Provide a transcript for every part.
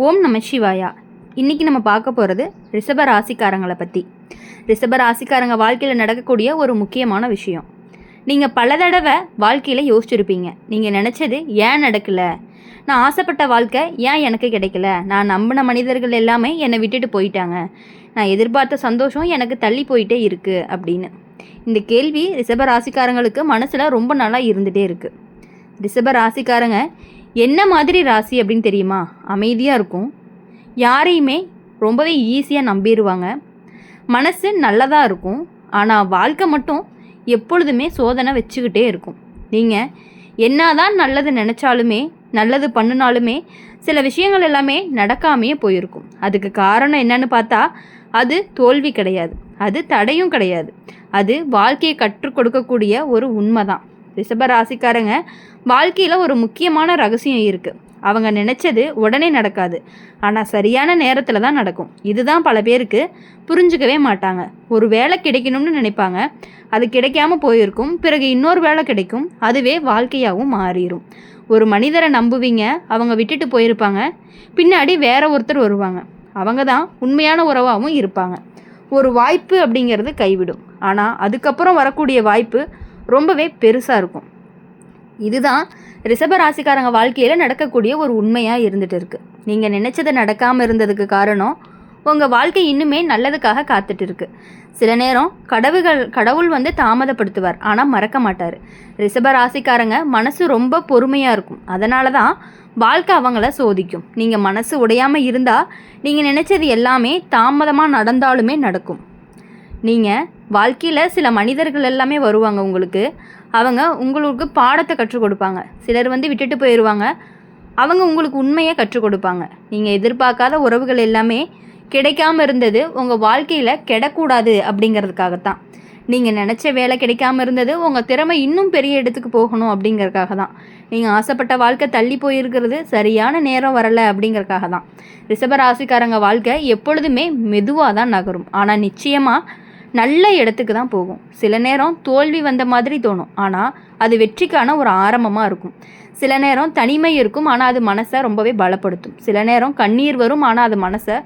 ஓம் நம சிவாயா. இன்றைக்கி நம்ம பார்க்க போகிறது ரிஷப ராசிக்காரங்களை பற்றி. ரிஷப ராசிக்காரங்க வாழ்க்கையில் நடக்கக்கூடிய ஒரு முக்கியமான விஷயம். நீங்கள் பல தடவை வாழ்க்கையில் யோசிச்சுருப்பீங்க, நீங்கள் நினச்சது ஏன் நடக்கலை, நான் ஆசைப்பட்ட வாழ்க்கை ஏன் எனக்கு கிடைக்கல, நான் நம்பின மனிதர்கள் எல்லாமே என்னை விட்டுட்டு போயிட்டாங்க, நான் எதிர்பார்த்த சந்தோஷம் எனக்கு தள்ளி போயிட்டே இருக்குது அப்படின்னு. இந்த கேள்வி ரிஷப ராசிக்காரங்களுக்கு மனசில் ரொம்ப நாளாக இருந்துகிட்டே இருக்குது. ரிஷப ராசிக்காரங்க என்ன மாதிரி ராசி அப்படின்னு தெரியுமா? அமைதியாக இருக்கும், யாரையுமே ரொம்பவே ஈஸியாக நம்பிடுவாங்க, மனசு நல்லதாக இருக்கும், ஆனால் வாழ்க்கை மட்டும் எப்பொழுதுமே சோதனை வச்சுக்கிட்டே இருக்கும். நீங்கள் என்னதான் நல்லது நினச்சாலுமே, நல்லது பண்ணினாலுமே சில விஷயங்கள் எல்லாமே நடக்காமையே போயிருக்கும். அதுக்கு காரணம் என்னன்னு பார்த்தா அது தோல்வி கிடையாது, அது தடையும் கிடையாது, அது வாழ்க்கையை கற்றுக் கொடுக்கக்கூடிய ஒரு உண்மை தான். ரிஷப ராசிக்காரங்க வாழ்க்கையில் ஒரு முக்கியமான ரகசியம் இருக்குது. அவங்க நினச்சது உடனே நடக்காது, ஆனால் சரியான நேரத்தில் தான் நடக்கும். இதுதான் பல பேருக்கு புரிஞ்சுக்கவே மாட்டாங்க. ஒரு வேலை கிடைக்கணும்னு நினைப்பாங்க, அது கிடைக்காம போயிருக்கும், பிறகு இன்னொரு வேலை கிடைக்கும், அதுவே வாழ்க்கையாகவும் மாறிடும். ஒரு மனிதரை நம்புவீங்க, அவங்க விட்டுட்டு போயிருப்பாங்க, பின்னாடி வேற ஒருத்தர் வருவாங்க, அவங்க தான் உண்மையான உறவாகவும் இருப்பாங்க. ஒரு வாய்ப்பு அப்படிங்கிறது கைவிடும், ஆனால் அதுக்கப்புறம் வரக்கூடிய வாய்ப்பு ரொம்பவே பெருசாக இருக்கும். இதுதான் ரிஷப ராசிக்காரங்க வாழ்க்கையில் நடக்கக்கூடிய ஒரு உண்மையாக இருந்துகிட்டு இருக்குது. நீங்கள் நினச்சது நடக்காமல் இருந்ததுக்கு காரணம் உங்கள் வாழ்க்கை இன்னுமே நல்லதுக்காக காத்துட்டு இருக்கு. சில நேரம் கடவுள் தாமதப்படுத்துவார், ஆனால் மறக்க மாட்டார். ரிஷப ராசிக்காரங்க மனசு ரொம்ப பொறுமையாக இருக்கும், அதனால தான் வாழ்க்கை அவங்கள சோதிக்கும். நீங்கள் மனசு உடையாமல் இருந்தால் நீங்கள் நினச்சது எல்லாமே தாமதமாக நடந்தாலுமே நடக்கும். நீங்கள் வாழ்க்கையில் சில மனிதர்கள் எல்லாமே வருவாங்க உங்களுக்கு, அவங்க உங்களுக்கு பாடத்தை கற்றுக் கொடுப்பாங்க. சிலர் விட்டுட்டு போயிடுவாங்க, அவங்க உங்களுக்கு உண்மையை கற்றுக் கொடுப்பாங்க. நீங்கள் எதிர்பார்க்காத உறவுகள் எல்லாமே கிடைக்காம இருந்தது உங்கள் வாழ்க்கையில் கெடக்கூடாது அப்படிங்கிறதுக்காகத்தான். நீங்கள் நினச்ச வேலை கிடைக்காம இருந்தது உங்கள் திறமை இன்னும் பெரிய இடத்துக்கு போகணும் அப்படிங்கிறதுக்காக தான். நீங்கள் ஆசைப்பட்ட வாழ்க்கை தள்ளி போயிருக்கிறது சரியான நேரம் வரலை அப்படிங்கிறதுக்காக தான். ரிஷப ராசிக்காரங்க வாழ்க்கை எப்பொழுதுமே மெதுவாக தான் நகரும், ஆனால் நிச்சயமாக நல்ல இடத்துக்கு தான் போகும். சில நேரம் தோல்வி வந்த மாதிரி தோணும், ஆனால் அது வெற்றிக்கான ஒரு ஆரம்பமாக இருக்கும். சில நேரம் தனிமை இருக்கும், ஆனால் அது மனசை ரொம்பவே பலப்படுத்தும். சில நேரம் கண்ணீர் வரும், ஆனால் அது மனசை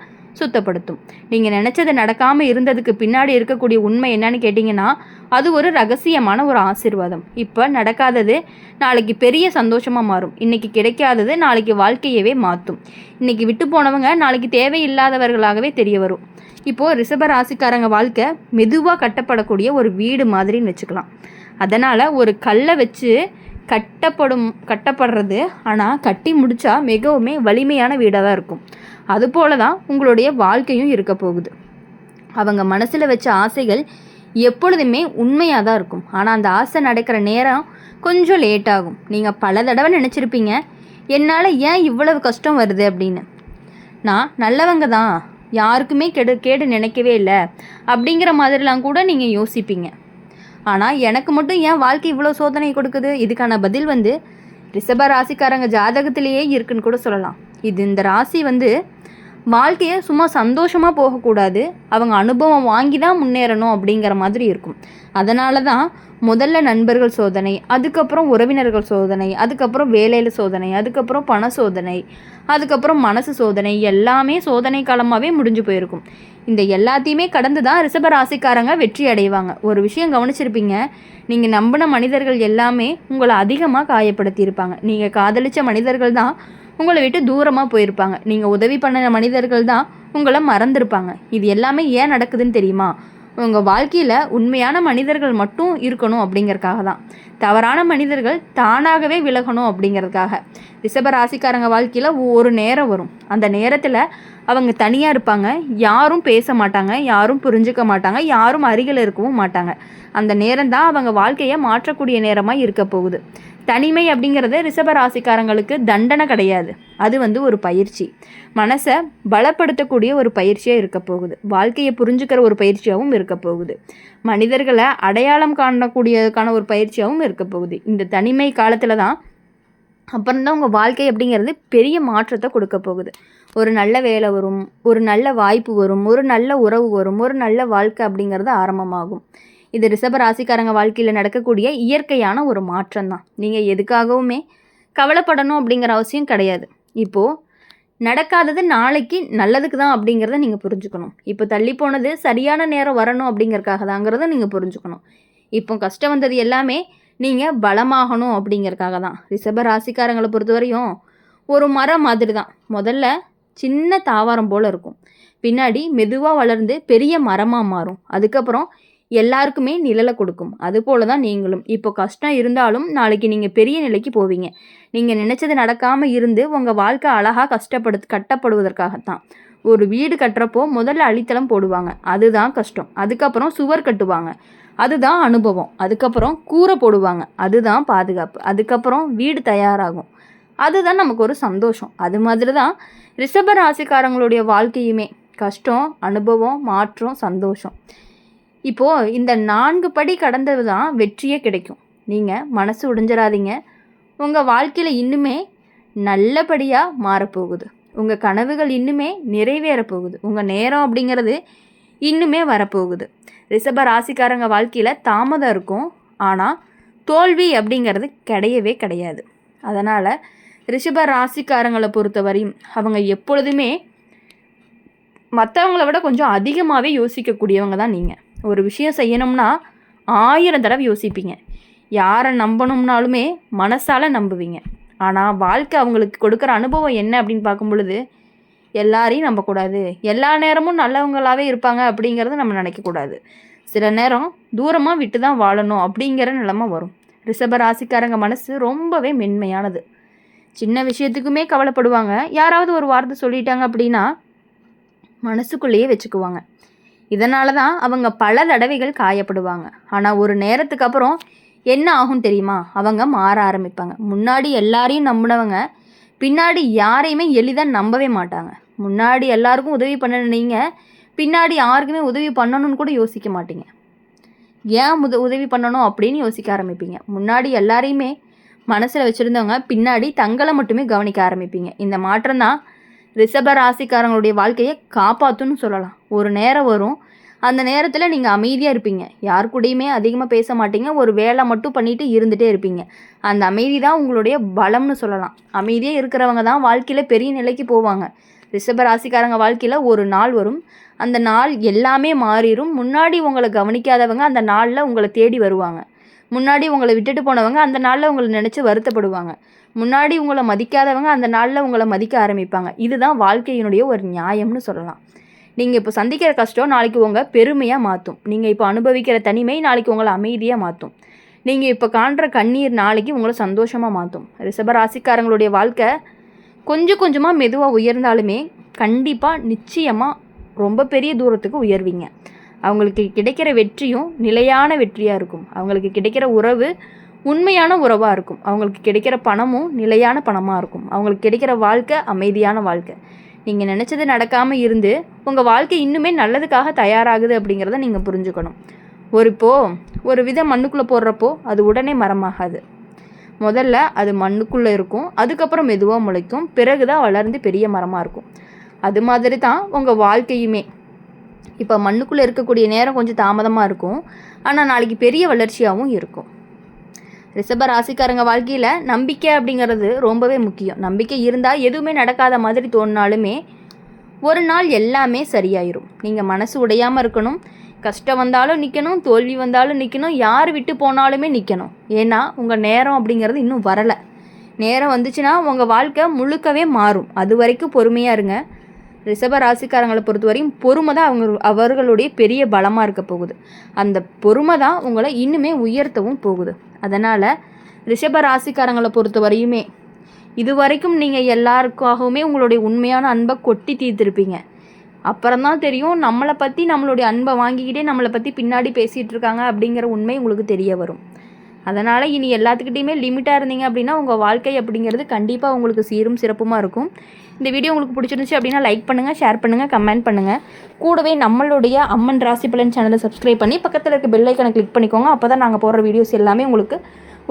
சுத்தப்படுத்தும். நீங்கள் நினச்சது நடக்காமல் இருந்ததுக்கு பின்னாடி இருக்கக்கூடிய உண்மை என்னன்னு கேட்டிங்கன்னா, அது ஒரு ரகசியமான ஒரு ஆசீர்வாதம். இப்போ நடக்காதது நாளைக்கு பெரிய சந்தோஷமாக மாறும், இன்றைக்கி கிடைக்காதது நாளைக்கு வாழ்க்கையவே மாற்றும். இன்றைக்கி விட்டு போனவங்க நாளைக்கு தேவையில்லாதவர்களாகவே தெரிய வரும். இப்போது ரிஷப ராசிக்காரங்க வாழ்க்கை மெதுவாக கட்டப்படக்கூடிய ஒரு வீடு மாதிரின்னு வச்சுக்கலாம். அதனால் ஒரு கல்லை வச்சு கட்டப்படுறது, ஆனால் கட்டி முடித்தா மிகவுமே வலிமையான வீடாக தான் இருக்கும். அதுபோல தான் உங்களுடைய வாழ்க்கையும் இருக்க போகுது. அவங்க மனசில் வச்ச ஆசைகள் எப்பொழுதுமே உண்மையாக தான் இருக்கும், ஆனால் அந்த ஆசை நடக்கிற நேரம் கொஞ்சம் லேட் ஆகும். நீங்கள் பல தடவை நினச்சிருப்பீங்க, என்னால் ஏன் இவ்வளவு கஷ்டம் வருது அப்படின்னு. நான் நல்லவங்க தான், யாருக்குமே கேடு நினைக்கவே இல்லை அப்படிங்கிற மாதிரிலாம் கூட நீங்கள் யோசிப்பீங்க. ஆனால் எனக்கு மட்டும் ஏன் வாழ்க்கை இவ்வளோ சோதனை கொடுக்குது? இதுக்கான பதில் ரிஷப ராசிக்காரங்க ஜாதகத்திலேயே இருக்குன்னு கூட சொல்லலாம். இந்த ராசி வாழ்க்கையை சும்மா சந்தோஷமாக போகக்கூடாது, அவங்க அனுபவம் வாங்கி தான் முன்னேறணும் அப்படிங்கிற மாதிரி இருக்கும். அதனால தான் முதல்ல நண்பர்கள் சோதனை, அதுக்கப்புறம் உறவினர்கள் சோதனை, அதுக்கப்புறம் வேலையில் சோதனை, அதுக்கப்புறம் பண சோதனை, அதுக்கப்புறம் மனசு சோதனை, எல்லாமே சோதனை காலமாகவே முடிஞ்சு போயிருக்கும். இந்த எல்லாத்தையுமே கடந்து தான் ரிஷப ராசிக்காரங்க வெற்றி அடைவாங்க. ஒரு விஷயம் கவனிச்சிருப்பீங்க, நீங்கள் நம்பின மனிதர்கள் எல்லாமே உங்களை அதிகமாக காயப்படுத்தியிருப்பாங்க. நீங்கள் காதலித்த மனிதர்கள் தான் உங்களை விட்டு தூரமாக போயிருப்பாங்க. நீங்கள் உதவி பண்ண மனிதர்கள் தான் உங்களை மறந்துருப்பாங்க. இது எல்லாமே ஏன் நடக்குதுன்னு தெரியுமா? உங்கள் வாழ்க்கையில் உண்மையான மனிதர்கள் மட்டும் இருக்கணும் அப்படிங்கிறதுக்காக தான். தவறான மனிதர்கள் தானாகவே விலகணும் அப்படிங்கிறதுக்காக. ரிஷப ராசிக்காரங்க வாழ்க்கையில் ஒரு நேரம் வரும், அந்த நேரத்தில் அவங்க தனியாக இருப்பாங்க, யாரும் பேச மாட்டாங்க, யாரும் புரிஞ்சுக்க மாட்டாங்க, யாரும் அருகில் இருக்கவும் மாட்டாங்க. அந்த நேரம் தான் அவங்க வாழ்க்கையை மாற்றக்கூடிய நேரமாக இருக்க போகுது. தனிமை அப்படிங்கிறது ரிஷப ராசிக்காரங்களுக்கு தண்டனை கிடையாது, அது ஒரு பயிற்சி, மனசை பலப்படுத்தக்கூடிய ஒரு பயிற்சியாக இருக்க போகுது, வாழ்க்கையை புரிஞ்சுக்கிற ஒரு பயிற்சியாகவும் இருக்க போகுது, மனிதர்களை அடையாளம் காணக்கூடியதுக்கான ஒரு பயிற்சியாகவும் இருக்க போகுது. இந்த தனிமை காலத்தில் தான் அப்புறம்தான் உங்கள் வாழ்க்கை அப்படிங்கிறது பெரிய மாற்றத்தை கொடுக்க போகுது. ஒரு நல்ல வேலை வரும், ஒரு நல்ல வாய்ப்பு வரும், ஒரு நல்ல உறவு வரும், ஒரு நல்ல வாழ்க்கை அப்படிங்கிறது ஆரம்பமாகும். இது ரிஷப ராசிக்காரங்க வாழ்க்கையில் நடக்கக்கூடிய இயற்கையான ஒரு மாற்றம் தான். நீங்கள் எதுக்காகவுமே கவலைப்படணும் அப்படிங்கிற அவசியம் கிடையாது. இப்போது நடக்காதது நாளைக்கு நல்லதுக்கு தான் அப்படிங்கிறத நீங்கள் புரிஞ்சுக்கணும். இப்போ தள்ளி போனது சரியான நேரம் வரணும் அப்படிங்கிறக்காக தாங்கிறத நீங்கள் புரிஞ்சுக்கணும். இப்போ கஷ்டம் வந்தது எல்லாமே நீங்கள் பலமாகணும் அப்படிங்கிறக்காக தான். ரிஷப ராசிக்காரங்களை பொறுத்தவரையும் ஒரு மரம் மாதிரி தான். முதல்ல சின்ன தாவரம் போல் இருக்கும், பின்னாடி மெதுவாக வளர்ந்து பெரிய மரமாக மாறும், அதுக்கப்புறம் எல்லாருக்குமே நிழலை கொடுக்கும். அதுபோல தான் நீங்களும். இப்போ கஷ்டம் இருந்தாலும் நாளைக்கு நீங்கள் பெரிய நிலைக்கு போவீங்க. நீங்கள் நினச்சது நடக்காமல் இருந்து உங்கள் வாழ்க்கை அழகாக கட்டப்படுவதற்காகத்தான். ஒரு வீடு கட்டுறப்போ முதல்ல அடித்தளம் போடுவாங்க, அதுதான் கஷ்டம். அதுக்கப்புறம் சுவர் கட்டுவாங்க, அதுதான் அனுபவம். அதுக்கப்புறம் கூரை போடுவாங்க, அதுதான் பாதுகாப்பு. அதுக்கப்புறம் வீடு தயாராகும், அதுதான் நமக்கு ஒரு சந்தோஷம். அது மாதிரி தான் ரிஷப ராசிக்காரங்களுடைய வாழ்க்கையுமே. கஷ்டம், அனுபவம், மாற்றம், சந்தோஷம். இப்போது இந்த 4 படி கடந்தது தான் வெற்றியே கிடைக்கும். நீங்கள் மனசு உடைஞ்சிடாதீங்க. உங்கள் வாழ்க்கையில் இன்னுமே நல்லபடியாக மாறப்போகுது. உங்கள் கனவுகள் இன்னுமே நிறைவேறப் போகுது. உங்கள் நேரம் அப்படிங்கிறது இன்னுமே வரப்போகுது. ரிஷப ராசிக்காரங்க வாழ்க்கையில் தாமதம் இருக்கும், ஆனால் தோல்வி அப்படிங்கிறது கிடையவே கிடையாது. அதனால் ரிஷப ராசிக்காரங்களை பொறுத்தவரையும் அவங்க எப்பொழுதுமே மற்றவங்கள விட கொஞ்சம் அதிகமாகவே யோசிக்கக்கூடியவங்க தான். நீங்கள் ஒரு விஷயம் செய்யணும்னா 1000 தடவை யோசிப்பீங்க. யாரை நம்பணும்னாலுமே மனசால் நம்புவீங்க. ஆனால் வாழ்க்கை அவங்களுக்கு கொடுக்குற அனுபவம் என்ன அப்படின்னு பார்க்கும் பொழுது எல்லாரையும் நம்பக்கூடாது, எல்லா நேரமும் நல்லவங்களாகவே இருப்பாங்க அப்படிங்கிறத நம்ம நினைக்கக்கூடாது. சில நேரம் தூரமாக விட்டு தான் வாழணும் அப்படிங்கிற நிலைமை வரும். ரிஷப ராசிக்காரங்க மனசு ரொம்பவே மென்மையானது. சின்ன விஷயத்துக்குமே கவலைப்படுவாங்க. யாராவது ஒரு வார்த்தை சொல்லிட்டாங்க அப்படின்னா மனசுக்குள்ளேயே வச்சுக்குவாங்க. இதனால தான் அவங்க பல தடவைகள் காயப்படுவாங்க. ஆனால் ஒரு நேரத்துக்கு அப்புறம் என்ன ஆகும் தெரியுமா? அவங்க மாற ஆரம்பிப்பாங்க. முன்னாடி எல்லாரையும் நம்பினவங்க பின்னாடி யாரையுமே எளிதாக நம்பவே மாட்டாங்க. முன்னாடி எல்லாருக்கும் உதவி பண்ண நீங்கள் பின்னாடி யாருக்குமே உதவி பண்ணணும்னு கூட யோசிக்க மாட்டீங்க. ஏன் உதவி பண்ணணும் அப்படின்னு யோசிக்க ஆரம்பிப்பீங்க. முன்னாடி எல்லாரையுமே மனசில் வச்சுருந்தவங்க பின்னாடி தங்களை மட்டுமே கவனிக்க ஆரம்பிப்பீங்க. இந்த மாற்றம் தான் ரிஷப ராசிக்காரங்களுடைய வாழ்க்கையை காப்பாற்றுன்னு சொல்லலாம். ஒரு நேரம் வரும், அந்த நேரத்தில் நீங்கள் அமைதியாக இருப்பீங்க. யார் கூடயுமே அதிகமாக பேச மாட்டீங்க, ஒரு வேலை மட்டும் பண்ணிட்டு இருந்துகிட்டே இருப்பீங்க. அந்த அமைதி தான் உங்களுடைய பலம்னு சொல்லலாம். அமைதியாக இருக்கிறவங்க தான் வாழ்க்கையில் பெரிய நிலைக்கு போவாங்க. ரிஷப ராசிக்காரங்க வாழ்க்கையில் ஒரு நாள் வரும், அந்த நாள் எல்லாமே மாறிடும். முன்னாடி உங்களை கவனிக்காதவங்க அந்த நாளில் உங்களை தேடி வருவாங்க. முன்னாடி உங்களை விட்டுட்டு போனவங்க அந்த நாளில் உங்களை நினச்சி வருத்தப்படுவாங்க. முன்னாடி உங்களை மதிக்காதவங்க அந்த நாளில் உங்களை மதிக்க ஆரம்பிப்பாங்க. இதுதான் வாழ்க்கையினுடைய ஒரு நியாயம்னு சொல்லலாம். நீங்கள் இப்போ சந்திக்கிற கஷ்டம் நாளைக்கு உங்கள் பெருமையாக மாற்றும். நீங்கள் இப்போ அனுபவிக்கிற தனிமை நாளைக்கு உங்களை அமைதியாக மாற்றும். நீங்கள் இப்போ காண்ற கண்ணீர் நாளைக்கு உங்களை சந்தோஷமாக மாற்றும். ரிஷப ராசிக்காரங்களுடைய வாழ்க்கை கொஞ்சம் கொஞ்சமாக மெதுவாக உயர்ந்தாலுமே கண்டிப்பாக நிச்சயமாக ரொம்ப பெரிய தூரத்துக்கு உயர்வீங்க. அவங்களுக்கு கிடைக்கிற வெற்றியும் நிலையான வெற்றியாக இருக்கும். அவங்களுக்கு கிடைக்கிற உறவு உண்மையான உறவாக இருக்கும். அவங்களுக்கு கிடைக்கிற பணமும் நிலையான பணமாக இருக்கும். அவங்களுக்கு கிடைக்கிற வாழ்க்கை அமைதியான வாழ்க்கை. நீங்கள் நினச்சது நடக்காமல் இருந்து உங்கள் வாழ்க்கை இன்னுமே நல்லதுக்காக தயாராகுது அப்படிங்கிறத நீங்கள் புரிஞ்சுக்கணும். ஒரு விதம் மண்ணுக்குள்ளே போடுறப்போ அது உடனே மரமாகாது. முதல்ல அது மண்ணுக்குள்ளே இருக்கும், அதுக்கப்புறம் மெதுவாக முளைக்கும், பிறகு தான் வளர்ந்து பெரிய மரமாக இருக்கும். அது மாதிரி தான் உங்கள் வாழ்க்கையுமே. இப்போ மண்ணுக்குள்ளே இருக்கக்கூடிய நேரம் கொஞ்சம் தாமதமாக இருக்கும், ஆனால் நாளைக்கு பெரிய வளர்ச்சியாகவும் இருக்கும். ரிஷப ராசிக்காரங்க வாழ்க்கையில் நம்பிக்கை அப்படிங்கிறது ரொம்பவே முக்கியம். நம்பிக்கை இருந்தால் எதுவுமே நடக்காத மாதிரி தோணினாலுமே ஒரு நாள் எல்லாமே சரியாயிரும். நீங்கள் மனசு உடையாமல் இருக்கணும். கஷ்டம் வந்தாலும் நிற்கணும், தோல்வி வந்தாலும் நிற்கணும், யார் விட்டு போனாலுமே நிற்கணும். ஏன்னா உங்கள் நேரம் அப்படிங்கிறது இன்னும் வரலை. நேரம் வந்துச்சுன்னா உங்கள் வாழ்க்கை முழுக்கவே மாறும். அது வரைக்கும் பொறுமையாக இருங்க. ரிஷப ராசிக்காரங்களை பொறுத்தவரையும் பொறுமை தான் அவர்களுடைய பெரிய பலமாக இருக்க போகுது. அந்த பொறுமை தான் உங்களை இன்னுமே உயர்த்தவும் போகுது. அதனால் ரிஷப ராசிக்காரங்களை பொறுத்தவரையுமே இது வரைக்கும் நீங்கள் எல்லாருக்காகவுமே உங்களுடைய உண்மையான அன்பை கொட்டி தீர்த்திருப்பீங்க. அப்புறம்தான் தெரியும் நம்மளை பற்றி, நம்மளுடைய அன்பை வாங்கிக்கிட்டே நம்மளை பற்றி பின்னாடி பேசிகிட்டு இருக்காங்க அப்படிங்கிற உண்மை உங்களுக்கு தெரிய வரும். அதனால் இனி எல்லாத்துக்கிட்டையுமே லிமிட்டாக இருந்தீங்க அப்படின்னா உங்கள் வாழ்க்கை அப்படிங்கிறது கண்டிப்பாக உங்களுக்கு சீரும் சிறப்புமாக இருக்கும். இந்த வீடியோ உங்களுக்கு பிடிச்சிருந்துச்சு அப்படின்னா லைக் பண்ணுங்கள், ஷேர் பண்ணுங்கள், கமெண்ட் பண்ணுங்கள். கூடவே நம்மளுடைய அம்மன் ராசி பலன் சேனலை சப்ஸ்கிரைப் பண்ணி பக்கத்தில் இருக்க பெல் ஐக்கனை கிளிக் பண்ணிக்கோங்க. அப்போ தான் நாங்கள் போடுற வீடியோஸ் எல்லாமே உங்களுக்கு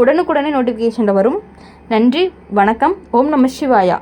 உடனுக்குடனே நோட்டிஃபிகேஷனில் வரும். நன்றி, வணக்கம். ஓம் நம சிவாயா.